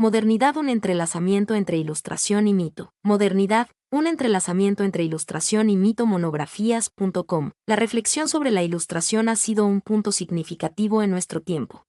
Modernidad, un entrelazamiento entre ilustración y mito. Modernidad, un entrelazamiento entre ilustración y mito. Monografías.com. La reflexión sobre la ilustración ha sido un punto significativo en nuestro tiempo.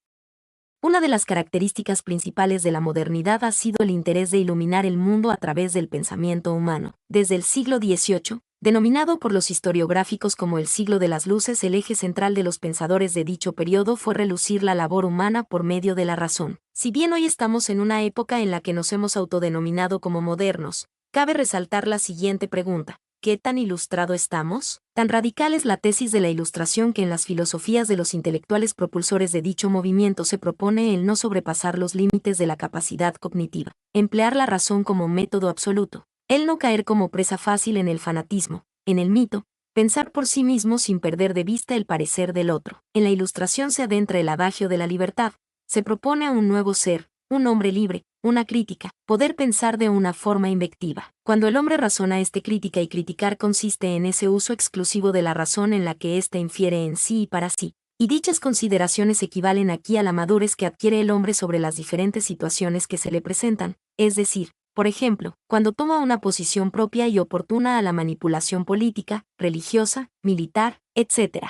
Una de las características principales de la modernidad ha sido el interés de iluminar el mundo a través del pensamiento humano. Desde el siglo XVIII, denominado por los historiográficos como el siglo de las luces, el eje central de los pensadores de dicho periodo fue relucir la labor humana por medio de la razón. Si bien hoy estamos en una época en la que nos hemos autodenominado como modernos, cabe resaltar la siguiente pregunta: ¿qué tan ilustrado estamos? Tan radical es la tesis de la ilustración que en las filosofías de los intelectuales propulsores de dicho movimiento se propone el no sobrepasar los límites de la capacidad cognitiva, emplear la razón como método absoluto, el no caer como presa fácil en el fanatismo, en el mito, pensar por sí mismo sin perder de vista el parecer del otro. En la ilustración se adentra el adagio de la libertad, se propone a un nuevo ser, un hombre libre, una crítica, poder pensar de una forma invectiva. Cuando el hombre razona, crítica, y criticar consiste en ese uso exclusivo de la razón en la que ésta infiere en sí y para sí. Y dichas consideraciones equivalen aquí a la madurez que adquiere el hombre sobre las diferentes situaciones que se le presentan, es decir, por ejemplo, cuando toma una posición propia y oportuna a la manipulación política, religiosa, militar, etc.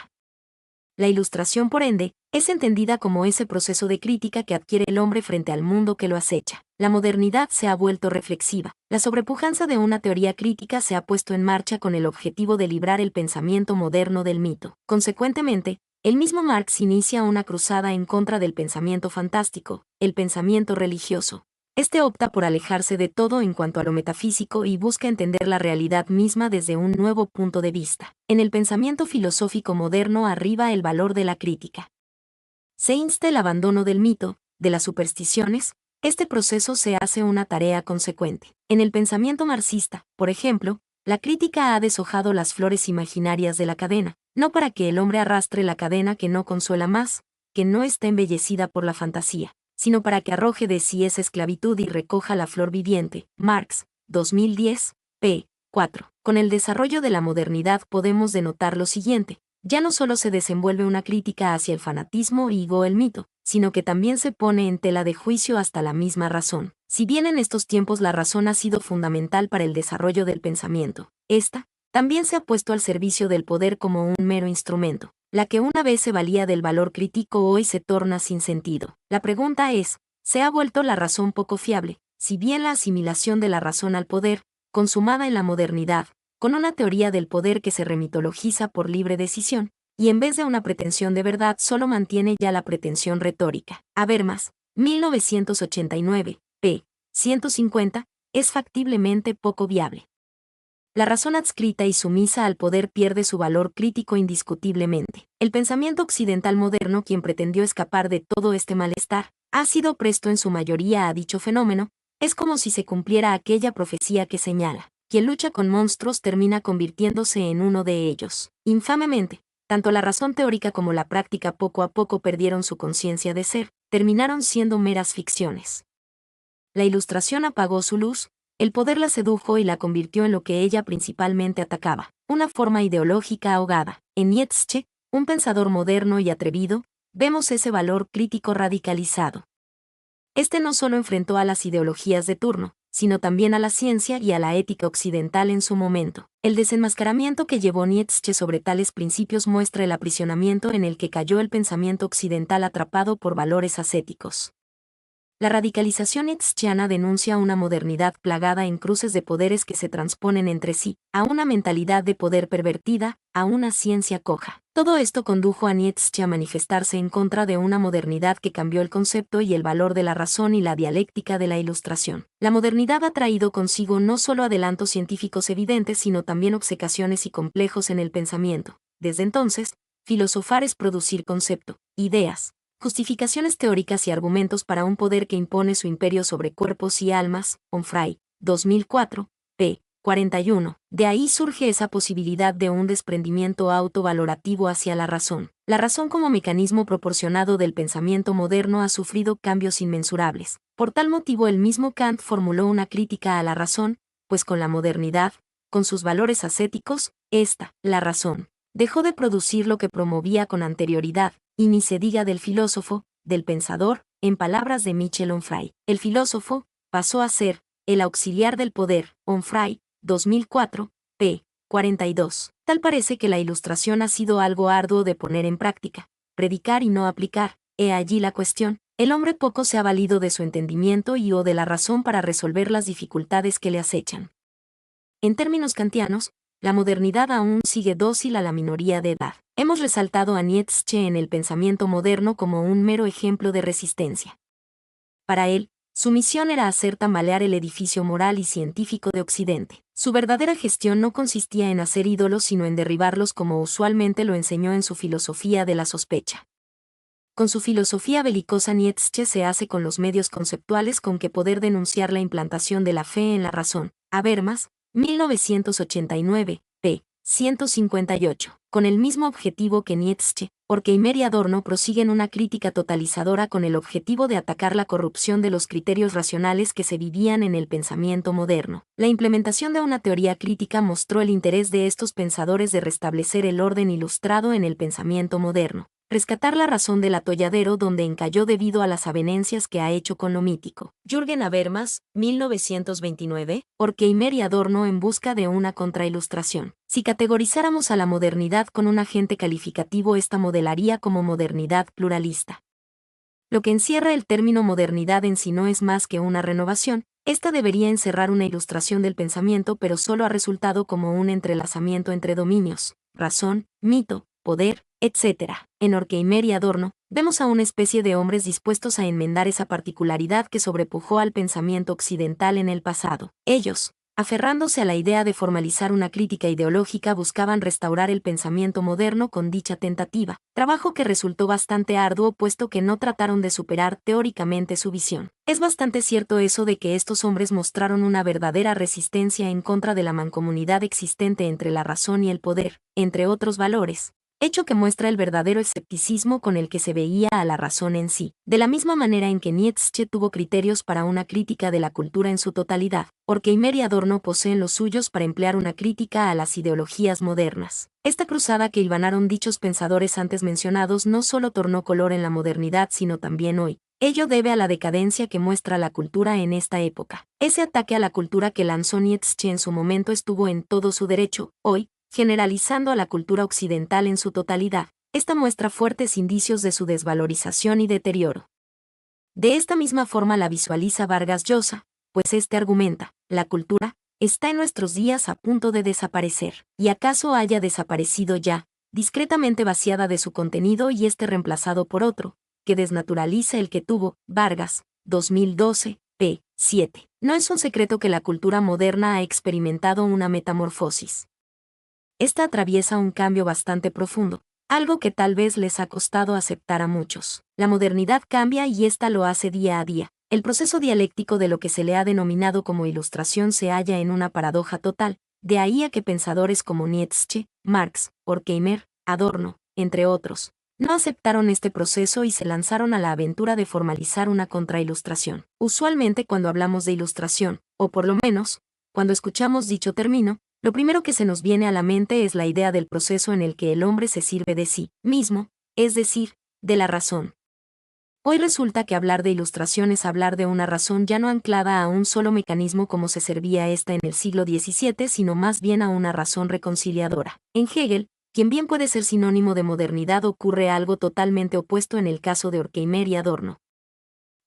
La ilustración, por ende, es entendida como ese proceso de crítica que adquiere el hombre frente al mundo que lo acecha. La modernidad se ha vuelto reflexiva. La sobrepujanza de una teoría crítica se ha puesto en marcha con el objetivo de librar el pensamiento moderno del mito. Consecuentemente, el mismo Marx inicia una cruzada en contra del pensamiento fantástico, el pensamiento religioso. Este opta por alejarse de todo en cuanto a lo metafísico y busca entender la realidad misma desde un nuevo punto de vista. En el pensamiento filosófico moderno arriba el valor de la crítica. Se insta el abandono del mito, de las supersticiones. Este proceso se hace una tarea consecuente. En el pensamiento marxista, por ejemplo, la crítica ha deshojado las flores imaginarias de la cadena, no para que el hombre arrastre la cadena que no consuela más, que no está embellecida por la fantasía, sino para que arroje de sí esa esclavitud y recoja la flor viviente. Marx, 2010, p. 4. Con el desarrollo de la modernidad podemos denotar lo siguiente: ya no solo se desenvuelve una crítica hacia el fanatismo y el mito, sino que también se pone en tela de juicio hasta la misma razón. Si bien en estos tiempos la razón ha sido fundamental para el desarrollo del pensamiento, esta también se ha puesto al servicio del poder como un mero instrumento. La que una vez se valía del valor crítico hoy se torna sin sentido. La pregunta es, ¿se ha vuelto la razón poco fiable? Si bien la asimilación de la razón al poder, consumada en la modernidad, con una teoría del poder que se remitologiza por libre decisión, y en vez de una pretensión de verdad solo mantiene ya la pretensión retórica. Habermas, 1989, p. 150, es factiblemente poco viable. La razón adscrita y sumisa al poder pierde su valor crítico indiscutiblemente. El pensamiento occidental moderno, quien pretendió escapar de todo este malestar, ha sido presto en su mayoría a dicho fenómeno. Es como si se cumpliera aquella profecía que señala: quien lucha con monstruos termina convirtiéndose en uno de ellos. Infamemente, tanto la razón teórica como la práctica poco a poco perdieron su conciencia de ser, terminaron siendo meras ficciones. La ilustración apagó su luz, el poder la sedujo y la convirtió en lo que ella principalmente atacaba, una forma ideológica ahogada. En Nietzsche, un pensador moderno y atrevido, vemos ese valor crítico radicalizado. Este no solo enfrentó a las ideologías de turno, sino también a la ciencia y a la ética occidental en su momento. El desenmascaramiento que llevó Nietzsche sobre tales principios muestra el aprisionamiento en el que cayó el pensamiento occidental atrapado por valores ascéticos. La radicalización nietzscheana denuncia una modernidad plagada en cruces de poderes que se transponen entre sí, a una mentalidad de poder pervertida, a una ciencia coja. Todo esto condujo a Nietzsche a manifestarse en contra de una modernidad que cambió el concepto y el valor de la razón y la dialéctica de la ilustración. La modernidad ha traído consigo no solo adelantos científicos evidentes, sino también obcecaciones y complejos en el pensamiento. Desde entonces, filosofar es producir concepto, ideas, justificaciones teóricas y argumentos para un poder que impone su imperio sobre cuerpos y almas. Onfray, 2004, p. 41. De ahí surge esa posibilidad de un desprendimiento autovalorativo hacia la razón. La razón como mecanismo proporcionado del pensamiento moderno ha sufrido cambios inmensurables. Por tal motivo el mismo Kant formuló una crítica a la razón, pues con la modernidad, con sus valores ascéticos, la razón, dejó de producir lo que promovía con anterioridad, y ni se diga del filósofo, del pensador, en palabras de Michel Onfray. El filósofo pasó a ser el auxiliar del poder, Onfray, 2004, p. 42. Tal parece que la ilustración ha sido algo arduo de poner en práctica, predicar y no aplicar. He allí la cuestión. El hombre poco se ha valido de su entendimiento y o de la razón para resolver las dificultades que le acechan. En términos kantianos, la modernidad aún sigue dócil a la minoría de edad. Hemos resaltado a Nietzsche en el pensamiento moderno como un mero ejemplo de resistencia. Para él, su misión era hacer tambalear el edificio moral y científico de Occidente. Su verdadera gestión no consistía en hacer ídolos sino en derribarlos como usualmente lo enseñó en su filosofía de la sospecha. Con su filosofía belicosa Nietzsche se hace con los medios conceptuales con que poder denunciar la implantación de la fe en la razón. Habermas, 1989, p. 158. Con el mismo objetivo que Nietzsche, Horkheimer y Adorno prosiguen una crítica totalizadora con el objetivo de atacar la corrupción de los criterios racionales que se vivían en el pensamiento moderno. La implementación de una teoría crítica mostró el interés de estos pensadores de restablecer el orden ilustrado en el pensamiento moderno. Rescatar la razón del atolladero donde encalló debido a las avenencias que ha hecho con lo mítico. Jürgen Habermas, 1929, Horkheimer y Adorno en busca de una contrailustración. Si categorizáramos a la modernidad con un agente calificativo, esta modelaría como modernidad pluralista. Lo que encierra el término modernidad en sí no es más que una renovación. Esta debería encerrar una ilustración del pensamiento, pero solo ha resultado como un entrelazamiento entre dominios, razón, mito, poder, etc. En Horkheimer y Adorno, vemos a una especie de hombres dispuestos a enmendar esa particularidad que sobrepujó al pensamiento occidental en el pasado. Ellos, aferrándose a la idea de formalizar una crítica ideológica, buscaban restaurar el pensamiento moderno con dicha tentativa, trabajo que resultó bastante arduo puesto que no trataron de superar teóricamente su visión. Es bastante cierto eso de que estos hombres mostraron una verdadera resistencia en contra de la mancomunidad existente entre la razón y el poder, entre otros valores, hecho que muestra el verdadero escepticismo con el que se veía a la razón en sí. De la misma manera en que Nietzsche tuvo criterios para una crítica de la cultura en su totalidad, Horkheimer y Adorno poseen los suyos para emplear una crítica a las ideologías modernas. Esta cruzada que hilvanaron dichos pensadores antes mencionados no solo tornó color en la modernidad sino también hoy. Ello debe a la decadencia que muestra la cultura en esta época. Ese ataque a la cultura que lanzó Nietzsche en su momento estuvo en todo su derecho. Hoy, generalizando a la cultura occidental en su totalidad, esta muestra fuertes indicios de su desvalorización y deterioro. De esta misma forma la visualiza Vargas Llosa, pues este argumenta, la cultura está en nuestros días a punto de desaparecer, y acaso haya desaparecido ya, discretamente vaciada de su contenido y reemplazado por otro, que desnaturaliza el que tuvo. Vargas, 2012, p. 7. No es un secreto que la cultura moderna ha experimentado una metamorfosis. Esta atraviesa un cambio bastante profundo, algo que tal vez les ha costado aceptar a muchos. La modernidad cambia y esta lo hace día a día. El proceso dialéctico de lo que se le ha denominado como ilustración se halla en una paradoja total, de ahí a que pensadores como Nietzsche, Marx, Horkheimer, Adorno, entre otros, no aceptaron este proceso y se lanzaron a la aventura de formalizar una contrailustración. Usualmente cuando hablamos de ilustración, o por lo menos, cuando escuchamos dicho término, lo primero que se nos viene a la mente es la idea del proceso en el que el hombre se sirve de sí mismo, es decir, de la razón. Hoy resulta que hablar de ilustración es hablar de una razón ya no anclada a un solo mecanismo como se servía esta en el siglo XVII, sino más bien a una razón reconciliadora. En Hegel, quien bien puede ser sinónimo de modernidad, ocurre algo totalmente opuesto en el caso de Horkheimer y Adorno.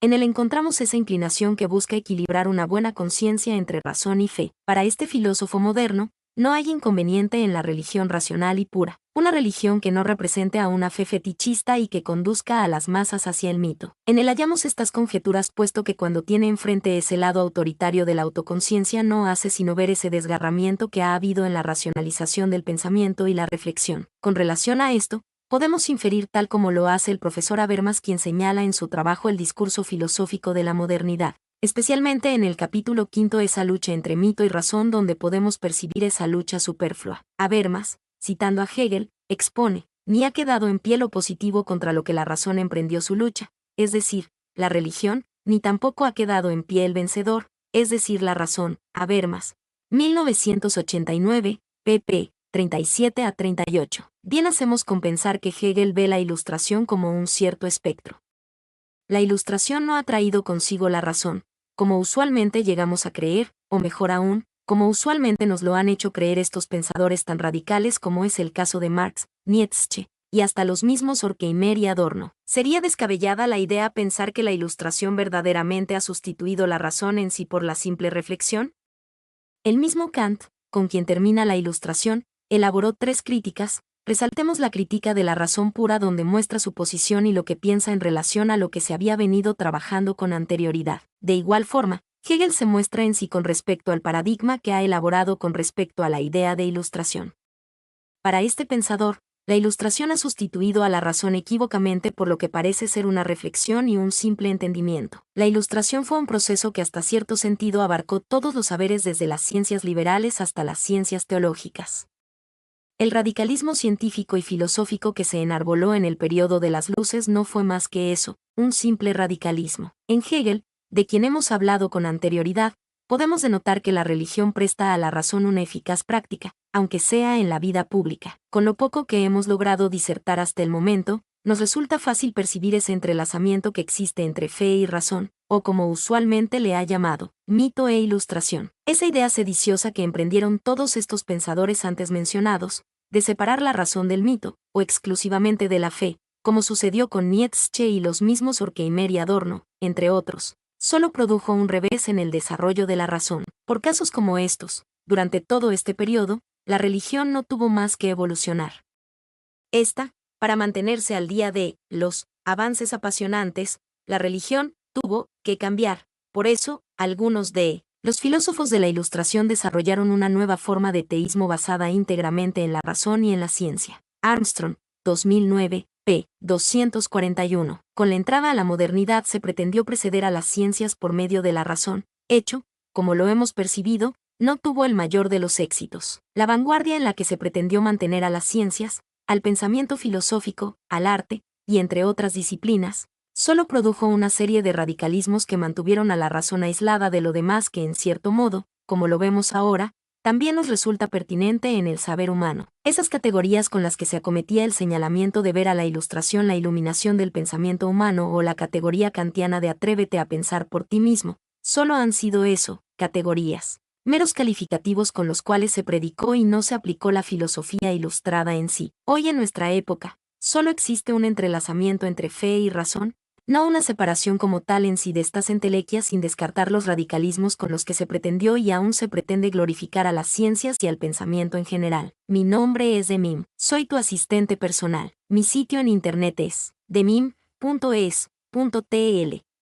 En él encontramos esa inclinación que busca equilibrar una buena conciencia entre razón y fe. Para este filósofo moderno, no hay inconveniente en la religión racional y pura, una religión que no represente a una fe fetichista y que conduzca a las masas hacia el mito. En él hallamos estas conjeturas puesto que cuando tiene enfrente ese lado autoritario de la autoconciencia no hace sino ver ese desgarramiento que ha habido en la racionalización del pensamiento y la reflexión. Con relación a esto, podemos inferir tal como lo hace el profesor Habermas, quien señala en su trabajo El discurso filosófico de la modernidad, especialmente en el capítulo 5 esa lucha entre mito y razón donde podemos percibir esa lucha superflua. Habermas, citando a Hegel, expone, ni ha quedado en pie lo positivo contra lo que la razón emprendió su lucha, es decir, la religión, ni tampoco ha quedado en pie el vencedor, es decir, la razón. Habermas, 1989, pp. 37 a 38. Bien hacemos con pensar que Hegel ve la ilustración como un cierto espectro. la ilustración no ha traído consigo la razón, como usualmente llegamos a creer, o mejor aún, como usualmente nos lo han hecho creer estos pensadores tan radicales como es el caso de Marx, Nietzsche, y hasta los mismos Horkheimer y Adorno. ¿Sería descabellada la idea pensar que la ilustración verdaderamente ha sustituido la razón en sí por la simple reflexión? El mismo Kant, con quien termina la ilustración, elaboró 3 críticas. Resaltemos la crítica de la razón pura, donde muestra su posición y lo que piensa en relación a lo que se había venido trabajando con anterioridad. De igual forma, Hegel se muestra en sí con respecto al paradigma que ha elaborado con respecto a la idea de ilustración. Para este pensador, la ilustración ha sustituido a la razón equívocamente por lo que parece ser una reflexión y un simple entendimiento. La ilustración fue un proceso que hasta cierto sentido abarcó todos los saberes desde las ciencias liberales hasta las ciencias teológicas. El radicalismo científico y filosófico que se enarboló en el período de las luces no fue más que eso, un simple radicalismo. En Hegel, de quien hemos hablado con anterioridad, podemos denotar que la religión presta a la razón una eficaz práctica, aunque sea en la vida pública. Con lo poco que hemos logrado disertar hasta el momento, nos resulta fácil percibir ese entrelazamiento que existe entre fe y razón, o como usualmente le ha llamado, mito e ilustración. Esa idea sediciosa que emprendieron todos estos pensadores antes mencionados, de separar la razón del mito, o exclusivamente de la fe, como sucedió con Nietzsche y los mismos Horkheimer y Adorno, entre otros, solo produjo un revés en el desarrollo de la razón. Por casos como estos, durante todo este periodo, la religión no tuvo más que evolucionar. Esta, para mantenerse al día de los avances apasionantes, la religión tuvo que cambiar. Por eso, algunos de los filósofos de la Ilustración desarrollaron una nueva forma de teísmo basada íntegramente en la razón y en la ciencia. Armstrong, 2009, p. 241. Con la entrada a la modernidad se pretendió preceder a las ciencias por medio de la razón, hecho, como lo hemos percibido, no tuvo el mayor de los éxitos. La vanguardia en la que se pretendió mantener a las ciencias, al pensamiento filosófico, al arte, y entre otras disciplinas, solo produjo una serie de radicalismos que mantuvieron a la razón aislada de lo demás que en cierto modo, como lo vemos ahora, también nos resulta pertinente en el saber humano. Esas categorías con las que se acometía el señalamiento de ver a la ilustración la iluminación del pensamiento humano o la categoría kantiana de atrévete a pensar por ti mismo, solo han sido eso, categorías, meros calificativos con los cuales se predicó y no se aplicó la filosofía ilustrada en sí. Hoy en nuestra época, solo existe un entrelazamiento entre fe y razón, no una separación como tal en sí de estas entelequias, sin descartar los radicalismos con los que se pretendió y aún se pretende glorificar a las ciencias y al pensamiento en general. Mi nombre es Demim, soy tu asistente personal. Mi sitio en internet es demim.es.tl.